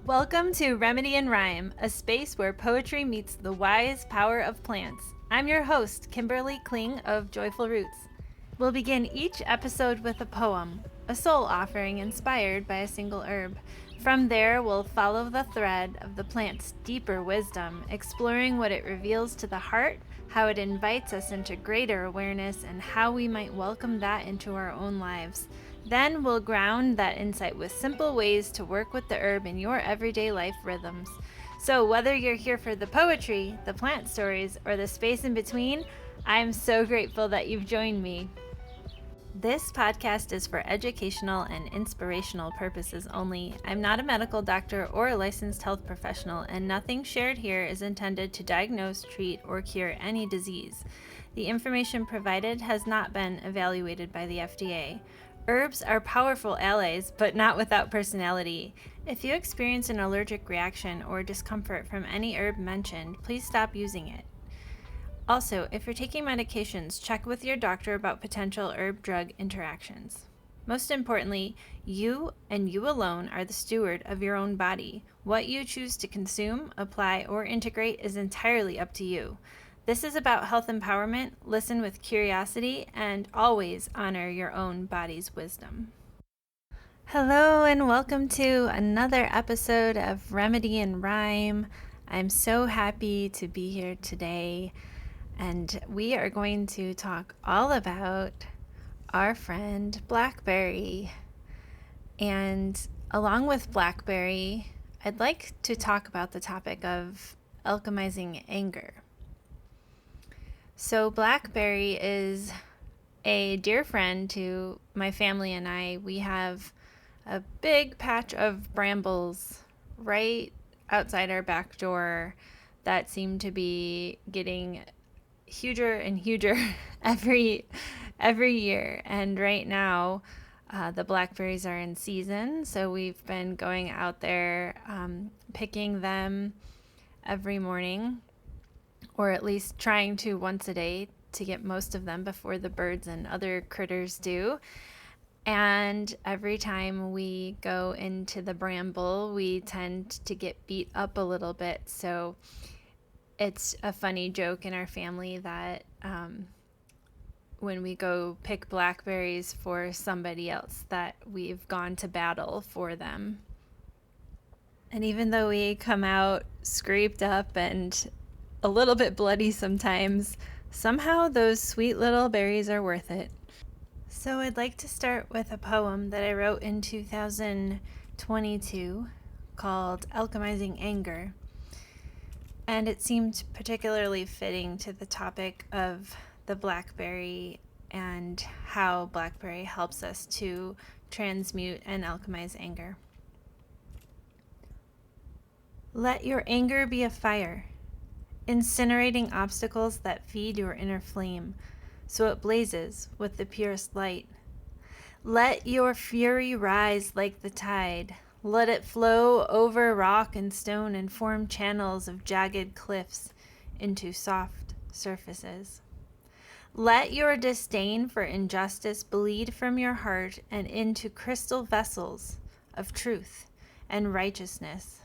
Welcome to Remedy and Rhyme, a space where poetry meets the wise power of plants. I'm your host, Kimberly Kling of Joyful Roots. We'll begin each episode with a poem, a soul offering inspired by a single herb. From there, we'll follow the thread of the plant's deeper wisdom, exploring what it reveals to the heart, how it invites us into greater awareness, and how we might welcome that into our own lives. Then we'll ground that insight with simple ways to work with the herb in your everyday life rhythms. So whether you're here for the poetry, the plant stories, or the space in between, I'm so grateful that you've joined me. This podcast is for educational and inspirational purposes only. I'm not a medical doctor or a licensed health professional, and nothing shared here is intended to diagnose, treat, or cure any disease. The information provided has not been evaluated by the FDA. Herbs are powerful allies, but not without personality. If you experience an allergic reaction or discomfort from any herb mentioned, please stop using it. Also, if you're taking medications, check with your doctor about potential herb-drug interactions. Most importantly, you and you alone are the steward of your own body. What you choose to consume, apply, or integrate is entirely up to you. This is about health empowerment. Listen with curiosity and always honor your own body's wisdom. Hello and welcome to another episode of Remedy and Rhyme. I'm so happy to be here today, and we are going to talk all about our friend Blackberry. And along with Blackberry, I'd like to talk about the topic of alchemizing anger. So Blackberry is a dear friend to my family and I. We have a big patch of brambles right outside our back door that seem to be getting huger and huger every year. And right now, the blackberries are in season, so we've been going out there picking them every morning, or at least trying to once a day to get most of them before the birds and other critters do. And every time we go into the bramble, we tend to get beat up a little bit. So it's a funny joke in our family that when we go pick blackberries for somebody else, that we've gone to battle for them. And even though we come out scraped up and a little bit bloody sometimes, somehow those sweet little berries are worth it. So I'd like to start with a poem that I wrote in 2022 called Alchemizing Anger. And it seemed particularly fitting to the topic of the blackberry and how blackberry helps us to transmute and alchemize anger. Let your anger be a fire, incinerating obstacles that feed your inner flame, so it blazes with the purest light. Let your fury rise like the tide. Let it flow over rock and stone and form channels of jagged cliffs into soft surfaces. Let your disdain for injustice bleed from your heart and into crystal vessels of truth and righteousness.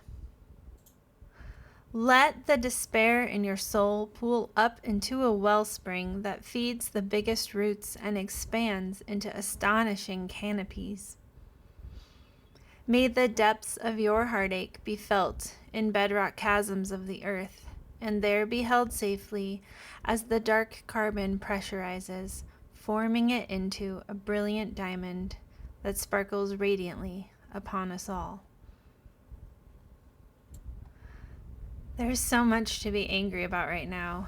Let the despair in your soul pool up into a wellspring that feeds the biggest roots and expands into astonishing canopies. May the depths of your heartache be felt in bedrock chasms of the earth, and there be held safely as the dark carbon pressurizes, forming it into a brilliant diamond that sparkles radiantly upon us all. There's so much to be angry about right now.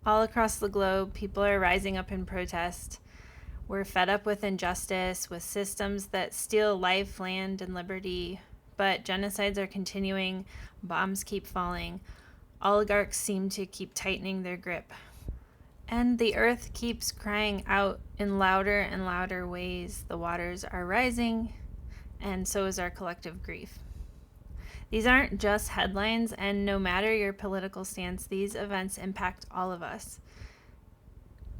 All across the globe, people are rising up in protest. We're fed up with injustice, with systems that steal life, land, and liberty. But genocides are continuing, bombs keep falling, oligarchs seem to keep tightening their grip. And the earth keeps crying out in louder and louder ways. The waters are rising, and so is our collective grief. These aren't just headlines, and no matter your political stance, these events impact all of us.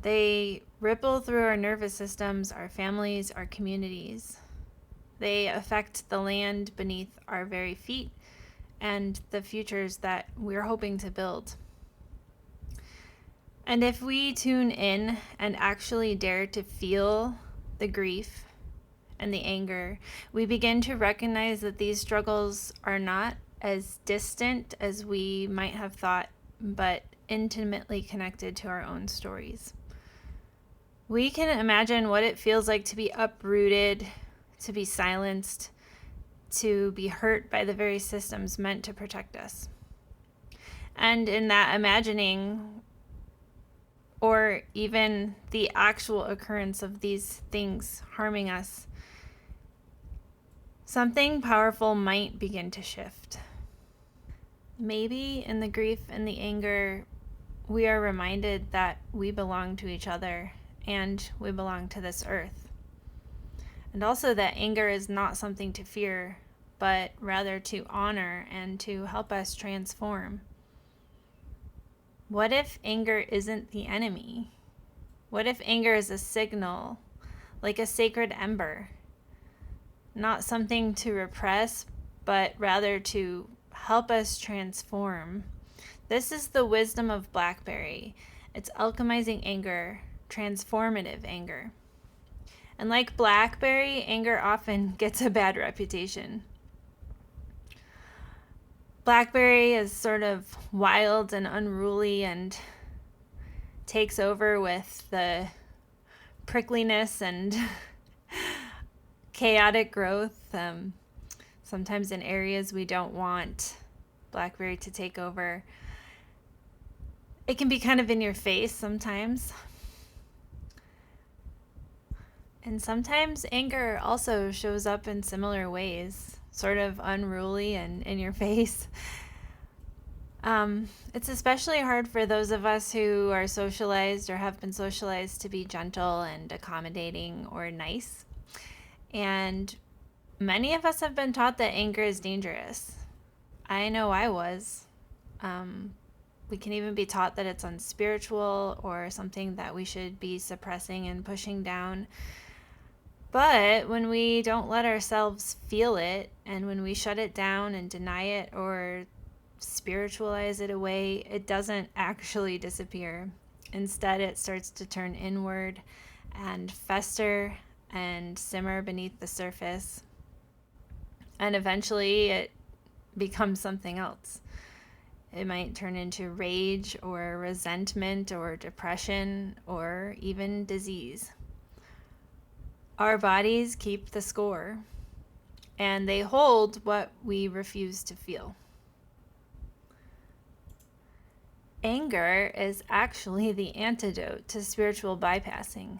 They ripple through our nervous systems, our families, our communities. They affect the land beneath our very feet and the futures that we're hoping to build. And if we tune in and actually dare to feel the grief and the anger, we begin to recognize that these struggles are not as distant as we might have thought, but intimately connected to our own stories. We can imagine what it feels like to be uprooted, to be silenced, to be hurt by the very systems meant to protect us. And in that imagining, or even the actual occurrence of these things harming us, something powerful might begin to shift. Maybe in the grief and the anger, we are reminded that we belong to each other and we belong to this earth. And also that anger is not something to fear, but rather to honor and to help us transform. What if anger isn't the enemy? What if anger is a signal, like a sacred ember? Not something to repress, but rather to help us transform. This is the wisdom of Blackberry. It's alchemizing anger, transformative anger. And like Blackberry, anger often gets a bad reputation. Blackberry is sort of wild and unruly and takes over with the prickliness and chaotic growth, sometimes in areas we don't want Blackberry to take over. It can be kind of in your face sometimes. And sometimes anger also shows up in similar ways, sort of unruly and in your face. It's especially hard for those of us who are socialized or have been socialized to be gentle and accommodating or nice. And many of us have been taught that anger is dangerous. I know I was. We can even be taught that it's unspiritual or something that we should be suppressing and pushing down. But when we don't let ourselves feel it, and when we shut it down and deny it or spiritualize it away, it doesn't actually disappear. Instead, it starts to turn inward and fester and simmer beneath the surface. And eventually it becomes something else. It might turn into rage or resentment or depression or even disease. Our bodies keep the score, and they hold what we refuse to feel. Anger is actually the antidote to spiritual bypassing.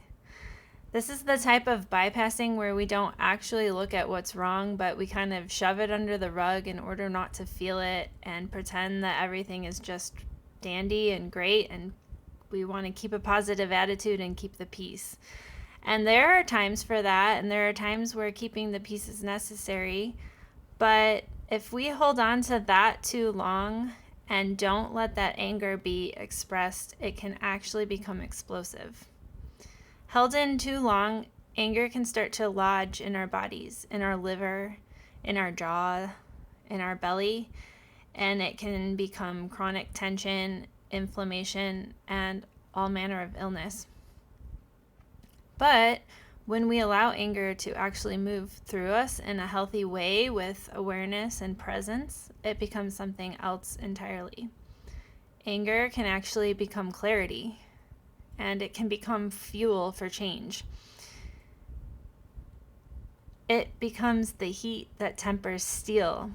This is the type of bypassing where we don't actually look at what's wrong, but we kind of shove it under the rug in order not to feel it and pretend that everything is just dandy and great, and we want to keep a positive attitude and keep the peace. And there are times for that, and there are times where keeping the peace is necessary. But if we hold on to that too long and don't let that anger be expressed, it can actually become explosive. Held in too long, anger can start to lodge in our bodies, in our liver, in our jaw, in our belly, and it can become chronic tension, inflammation, and all manner of illness. But when we allow anger to actually move through us in a healthy way with awareness and presence, it becomes something else entirely. Anger can actually become clarity, and it can become fuel for change. It becomes the heat that tempers steel,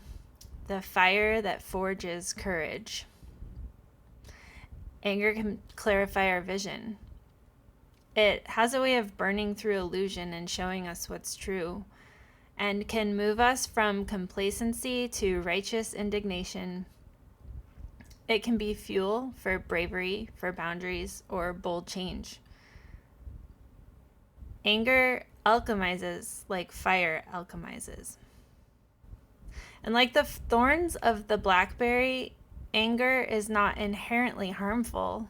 the fire that forges courage. Anger can clarify our vision. It has a way of burning through illusion and showing us what's true, and can move us from complacency to righteous indignation. It can be fuel for bravery, for boundaries, or bold change. Anger alchemizes like fire alchemizes. And like the thorns of the blackberry, anger is not inherently harmful.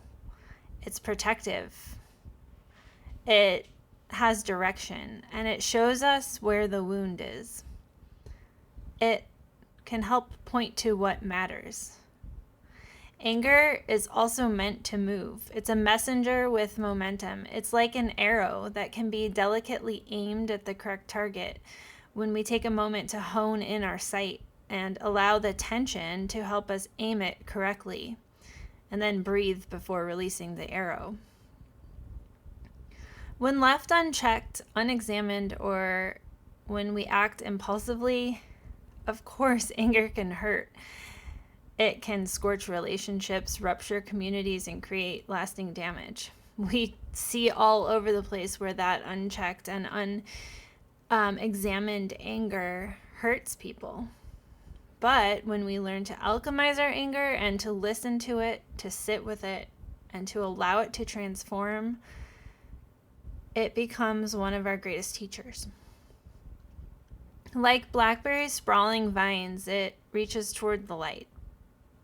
It's protective. It has direction, and it shows us where the wound is. It can help point to what matters. Anger is also meant to move. It's a messenger with momentum. It's like an arrow that can be delicately aimed at the correct target when we take a moment to hone in our sight and allow the tension to help us aim it correctly, and then breathe before releasing the arrow. When left unchecked, unexamined, or when we act impulsively, of course, anger can hurt. It can scorch relationships, rupture communities, and create lasting damage. We see all over the place where that unchecked and unexamined anger hurts people. But when we learn to alchemize our anger and to listen to it, to sit with it, and to allow it to transform, it becomes one of our greatest teachers. Like Blackberry's sprawling vines, it reaches toward the light.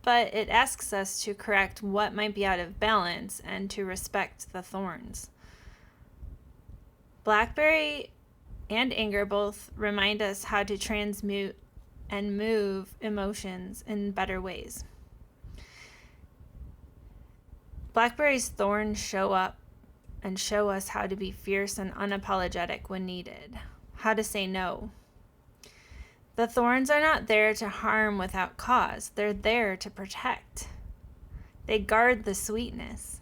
But it asks us to correct what might be out of balance and to respect the thorns. Blackberry and anger both remind us how to transmute and move emotions in better ways. Blackberry's thorns show up and show us how to be fierce and unapologetic when needed, how to say no. The thorns are not there to harm without cause. They're there to protect. They guard the sweetness.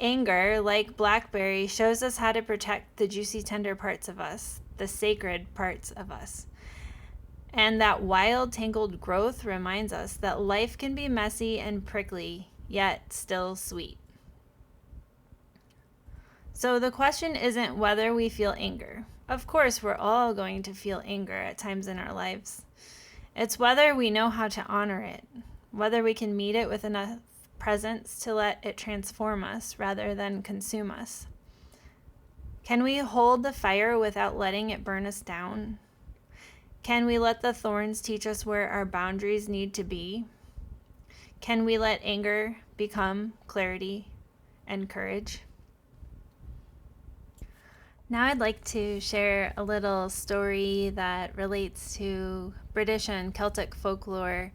Anger, like Blackberry, shows us how to protect the juicy, tender parts of us, the sacred parts of us. And that wild, tangled growth reminds us that life can be messy and prickly, yet still sweet. So the question isn't whether we feel anger. Of course, we're all going to feel anger at times in our lives. It's whether we know how to honor it, whether we can meet it with enough presence to let it transform us rather than consume us. Can we hold the fire without letting it burn us down? Can we let the thorns teach us where our boundaries need to be? Can we let anger become clarity and courage? Now I'd like to share a little story that relates to British and Celtic folklore.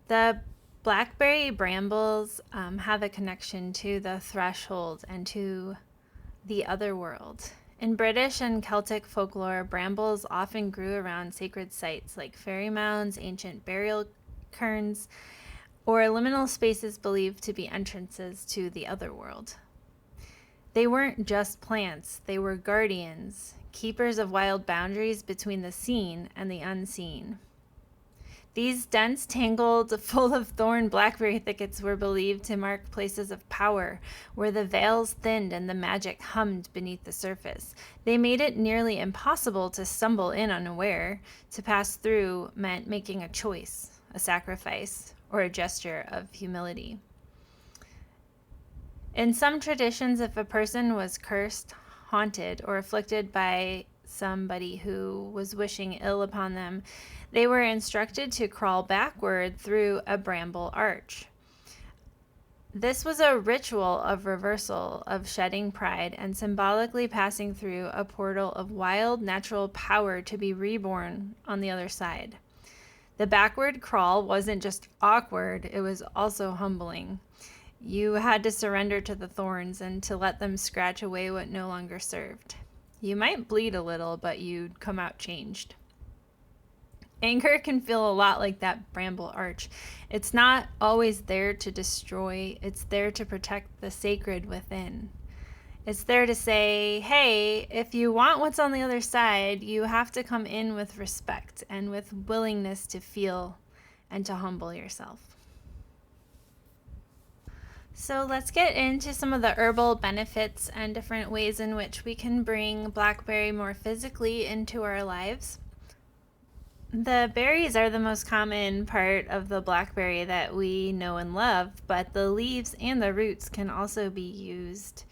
The blackberry brambles have a connection to the threshold and to the other world. In British and Celtic folklore, brambles often grew around sacred sites like fairy mounds, ancient burial cairns, or liminal spaces believed to be entrances to the other world. They weren't just plants, they were guardians, keepers of wild boundaries between the seen and the unseen. These dense, tangled, full of thorn blackberry thickets were believed to mark places of power, where the veils thinned and the magic hummed beneath the surface. They made it nearly impossible to stumble in unaware. To pass through meant making a choice, a sacrifice, or a gesture of humility. In some traditions, if a person was cursed, haunted, or afflicted by somebody who was wishing ill upon them, they were instructed to crawl backward through a bramble arch. This was a ritual of reversal, of shedding pride, and symbolically passing through a portal of wild natural power to be reborn on the other side. The backward crawl wasn't just awkward, it was also humbling. You had to surrender to the thorns and to let them scratch away what no longer served. You might bleed a little, but you'd come out changed. Anger can feel a lot like that bramble arch. It's not always there to destroy, it's there to protect the sacred within. It's there to say, hey, if you want what's on the other side, you have to come in with respect and with willingness to feel and to humble yourself. So let's get into some of the herbal benefits and different ways in which we can bring blackberry more physically into our lives. The berries are the most common part of the blackberry that we know and love, but the leaves and the roots can also be used.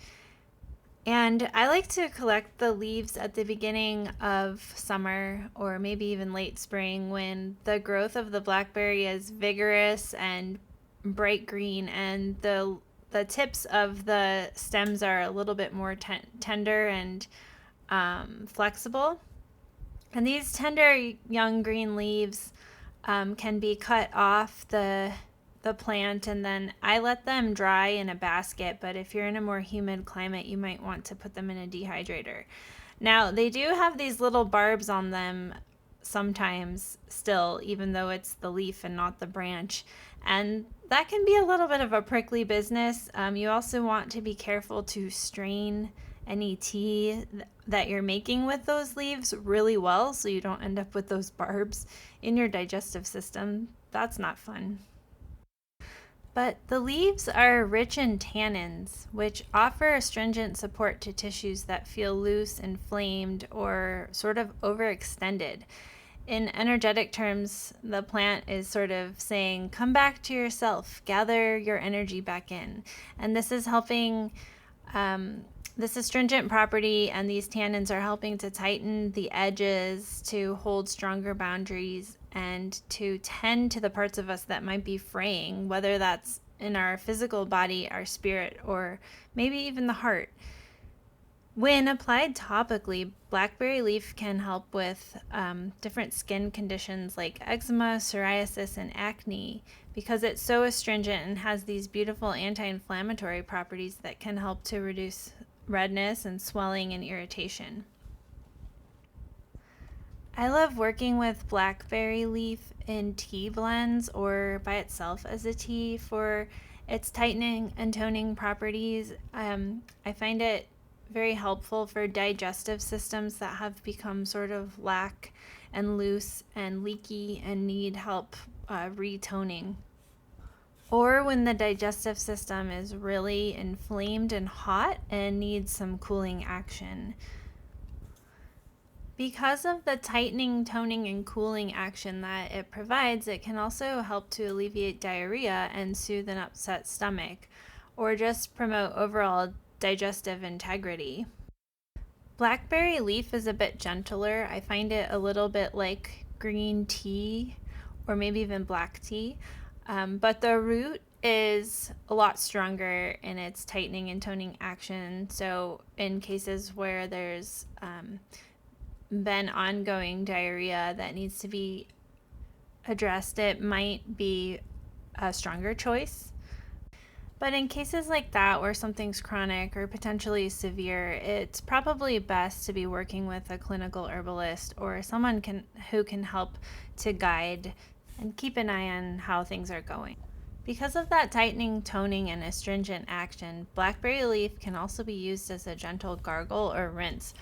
And I like to collect the leaves at the beginning of summer or maybe even late spring when the growth of the blackberry is vigorous and bright green and the the tips of the stems are a little bit more tender and flexible. And these tender young green leaves can be cut off the plant, and then I let them dry in a basket, but if you're in a more humid climate, you might want to put them in a dehydrator. Now, they do have these little barbs on them sometimes still, even though it's the leaf and not the branch. And that can be a little bit of a prickly business. You also want to be careful to strain any tea that you're making with those leaves really well so you don't end up with those barbs in your digestive system. That's not fun. But the leaves are rich in tannins, which offer astringent support to tissues that feel loose, inflamed, or sort of overextended. In energetic terms, the plant is sort of saying, come back to yourself, gather your energy back in. And this is helping, this astringent property and these tannins are helping to tighten the edges, to hold stronger boundaries, and to tend to the parts of us that might be fraying, whether that's in our physical body, our spirit, or maybe even the heart. When applied topically, blackberry leaf can help with different skin conditions like eczema, psoriasis, and acne because it's so astringent and has these beautiful anti-inflammatory properties that can help to reduce redness and swelling and irritation. I love working with blackberry leaf in tea blends or by itself as a tea for its tightening and toning properties. I find it very helpful for digestive systems that have become sort of lack and loose and leaky and need help retoning. Or when the digestive system is really inflamed and hot and needs some cooling action. Because of the tightening, toning, and cooling action that it provides, it can also help to alleviate diarrhea and soothe an upset stomach, or just promote overall digestive integrity. Blackberry leaf is a bit gentler. I find it a little bit like green tea or maybe even black tea, but the root is a lot stronger in its tightening and toning action. So in cases where there's been ongoing diarrhea that needs to be addressed, it might be a stronger choice. But in cases like that where something's chronic or potentially severe, it's probably best to be working with a clinical herbalist or someone who can help to guide and keep an eye on how things are going. Because of that tightening, toning, and astringent action, blackberry leaf can also be used as a gentle gargle or rinse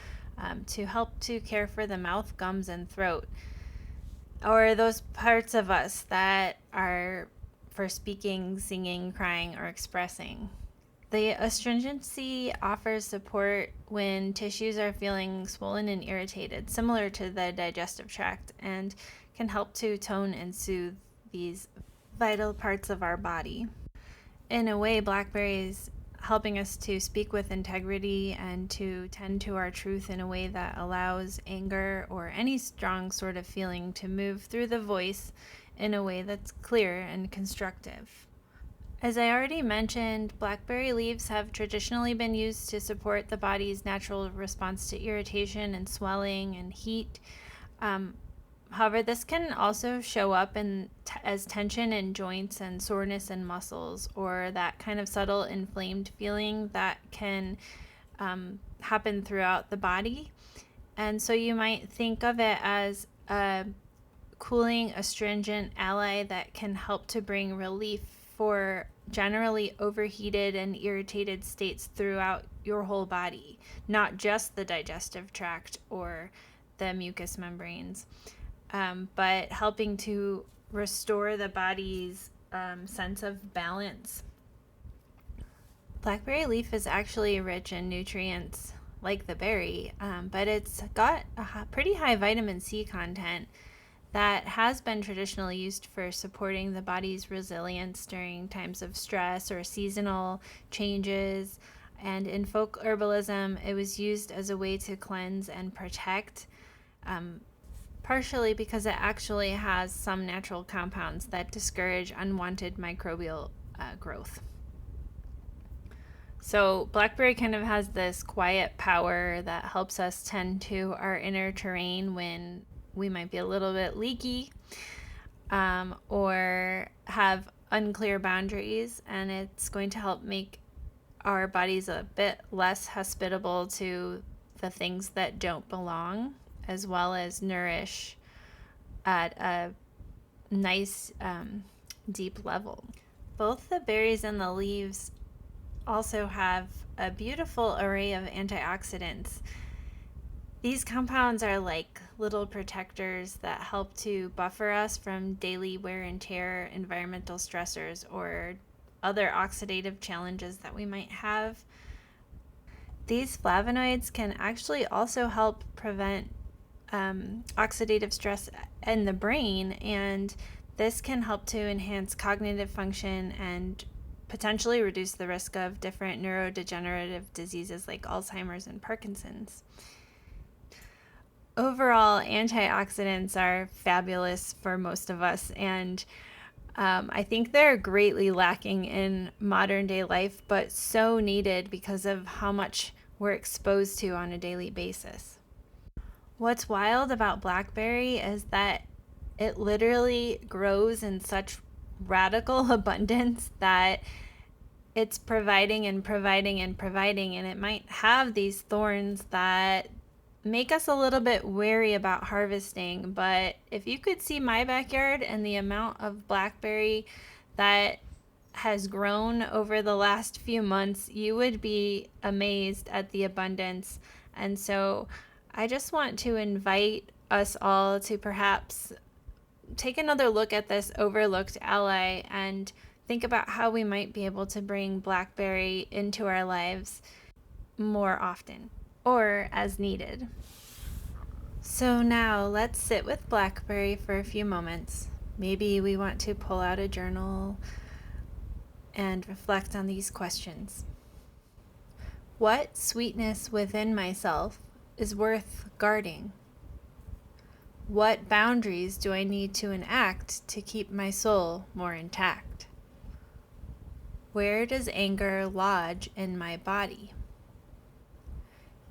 to help to care for the mouth, gums, and throat, or those parts of us that are for speaking, singing, crying, or expressing. The astringency offers support when tissues are feeling swollen and irritated, similar to the digestive tract, and can help to tone and soothe these vital parts of our body. In a way, blackberries helping us to speak with integrity and to tend to our truth in a way that allows anger or any strong sort of feeling to move through the voice in a way that's clear and constructive. As I already mentioned, blackberry leaves have traditionally been used to support the body's natural response to irritation and swelling and heat. However, this can also show up as tension in joints and soreness in muscles, or that kind of subtle inflamed feeling that can happen throughout the body. And so you might think of it as a cooling astringent ally that can help to bring relief for generally overheated and irritated states throughout your whole body, not just the digestive tract or the mucous membranes. But helping to restore the body's sense of balance. Blackberry leaf is actually rich in nutrients like the berry, but it's got a pretty high vitamin C content that has been traditionally used for supporting the body's resilience during times of stress or seasonal changes. And in folk herbalism, it was used as a way to cleanse and protect. Partially because it actually has some natural compounds that discourage unwanted microbial growth. So Blackberry kind of has this quiet power that helps us tend to our inner terrain when we might be a little bit leaky, or have unclear boundaries, and it's going to help make our bodies a bit less hospitable to the things that don't belong, as well as nourish at a nice, deep level. Both the berries and the leaves also have a beautiful array of antioxidants. These compounds are like little protectors that help to buffer us from daily wear and tear, environmental stressors, or other oxidative challenges that we might have. These flavonoids can actually also help prevent oxidative stress in the brain, and this can help to enhance cognitive function and potentially reduce the risk of different neurodegenerative diseases like Alzheimer's and Parkinson's. Overall, antioxidants are fabulous for most of us, and I think they're greatly lacking in modern day life, but so needed because of how much we're exposed to on a daily basis. What's wild about Blackberry is that it literally grows in such radical abundance that it's providing and providing and providing, and it might have these thorns that make us a little bit wary about harvesting. But if you could see my backyard and the amount of blackberry that has grown over the last few months, you would be amazed at the abundance. And so I just want to invite us all to perhaps take another look at this overlooked ally and think about how we might be able to bring blackberry into our lives more often or as needed. So now let's sit with Blackberry for a few moments. Maybe we want to pull out a journal and reflect on these questions. What sweetness within myself is worth guarding? What boundaries do I need to enact to keep my soul more intact? Where does anger lodge in my body?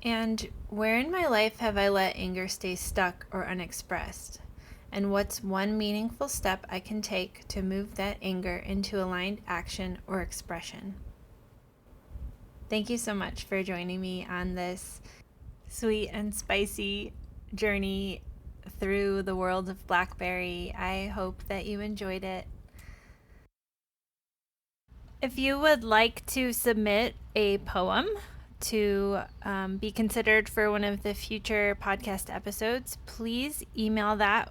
And where in my life have I let anger stay stuck or unexpressed? And what's one meaningful step I can take to move that anger into aligned action or expression? Thank you so much for joining me on this sweet and spicy journey through the world of Blackberry. I hope that you enjoyed it. If you would like to submit a poem to be considered for one of the future podcast episodes, please email that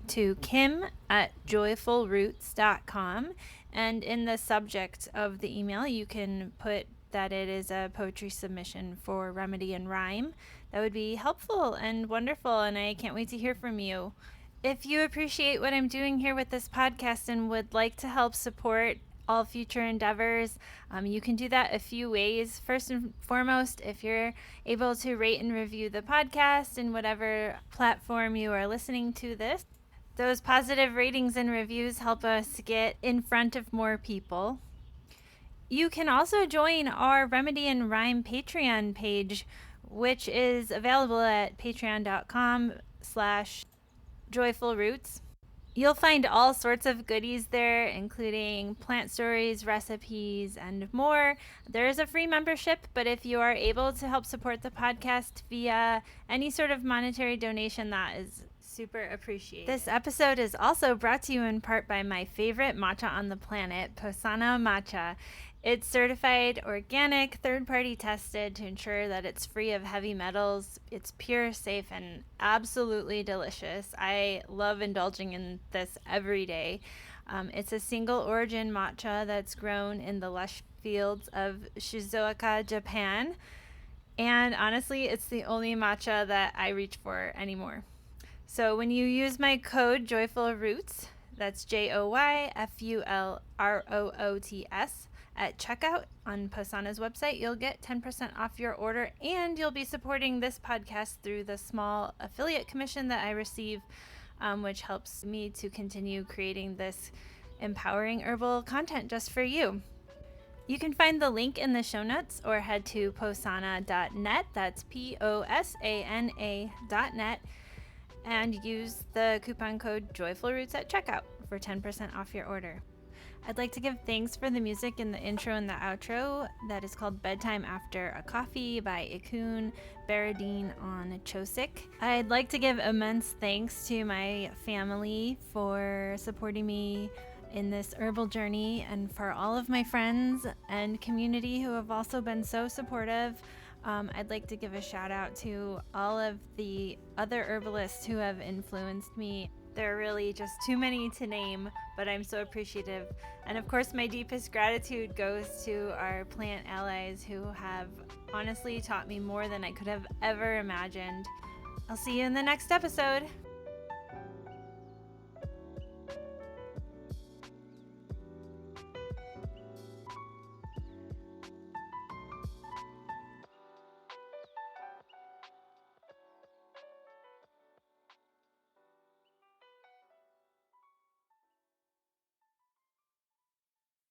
to kim@joyfulroots.com. And in the subject of the email, you can put that it is a poetry submission for Remedy and Rhyme. That would be helpful and wonderful, and I can't wait to hear from you. If you appreciate what I'm doing here with this podcast and would like to help support all future endeavors, you can do that a few ways. First and foremost, if you're able to rate and review the podcast in whatever platform you are listening to this, those positive ratings and reviews help us get in front of more people. You can also join our Remedy and Rhyme Patreon page, which is available at patreon.com/joyfulroots. You'll find all sorts of goodies there, including plant stories, recipes, and more. There is a free membership, but if you are able to help support the podcast via any sort of monetary donation, that is super appreciated. This episode is also brought to you in part by my favorite matcha on the planet, Posana Matcha. It's certified organic, third-party tested to ensure that it's free of heavy metals. It's pure, safe, and absolutely delicious. I love indulging in this every day. It's a single-origin matcha that's grown in the lush fields of Shizuoka, Japan. And honestly, it's the only matcha that I reach for anymore. So when you use my code JOYFULROOTS, that's JOYFULROOTS, at checkout on Posana's website, you'll get 10% off your order, and you'll be supporting this podcast through the small affiliate commission that I receive, which helps me to continue creating this empowering herbal content just for you. You can find the link in the show notes or head to posana.net. That's posana.net, and use the coupon code JoyfulRoots at checkout for 10% off your order. I'd like to give thanks for the music in the intro and the outro. That is called Bedtime After a Coffee by Ikun Baradine on Chosik. I'd like to give immense thanks to my family for supporting me in this herbal journey, and for all of my friends and community who have also been so supportive. I'd like to give a shout out to all of the other herbalists who have influenced me. There are really just too many to name, but I'm so appreciative. And of course, my deepest gratitude goes to our plant allies who have honestly taught me more than I could have ever imagined. I'll see you in the next episode.